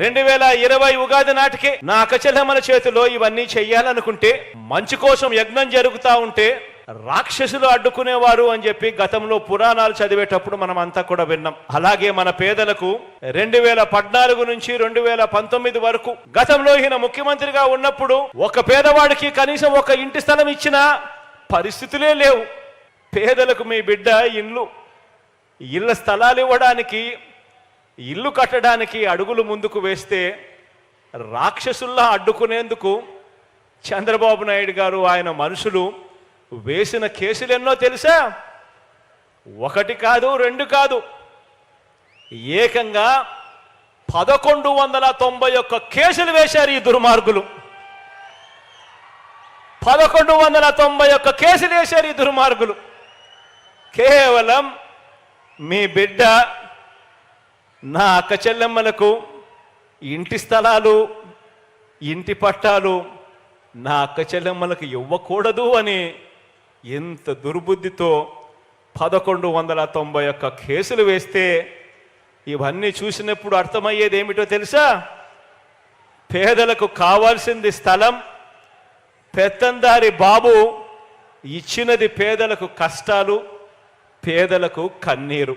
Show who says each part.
Speaker 1: 2020 ఉగాది నాటికి నా అక్కచెల్లెమ్మల చేతిలో ఇవన్నీ చెయ్యాలనుకుంటే మంచి కోసం యజ్ఞం జరుగుతా ఉంటే రాక్షసులు అడ్డుకునేవారు అని చెప్పి గతంలో పురాణాలు చదివేటప్పుడు మనం అంతా కూడా విన్నాం. అలాగే మన పేదలకు 2014 నుంచి 2019 వరకు గతంలో ఈయన ముఖ్యమంత్రిగా ఉన్నప్పుడు ఒక పేదవాడికి కనీసం ఒక ఇంటి స్థలం ఇచ్చిన పరిస్థితులే లేవు. పేదలకు మీ బిడ్డ ఇళ్ళ స్థలాలు ఇవ్వడానికి, ఇల్లు కట్టడానికి అడుగులు ముందుకు వేస్తే రాక్షసుల్లా అడ్డుకునేందుకు చంద్రబాబు నాయుడు గారు ఆయన మనుషులు వేసిన కేసులు ఎన్నో తెలుసా? 1 కాదు 2 కాదు, ఏకంగా 1191 కేసులు వేశారు ఈ దుర్మార్గులు. 1191 కేసులు వేశారు ఈ దుర్మార్గులు. కేవలం మీ బిడ్డ నా అక్క చెల్లెమ్మలకు ఇంటి స్థలాలు, ఇంటి పట్టాలు నా అక్క చెల్లెమ్మలకు ఇవ్వకూడదు అని ఎంత దుర్బుద్ధితో 1191 కేసులు వేస్తే ఇవన్నీ చూసినప్పుడు అర్థమయ్యేది ఏమిటో తెలుసా? పేదలకు కావాల్సింది స్థలం, పెత్తందారి బాబు ఇచ్చినది పేదలకు కష్టాలు, పేదలకు కన్నీరు.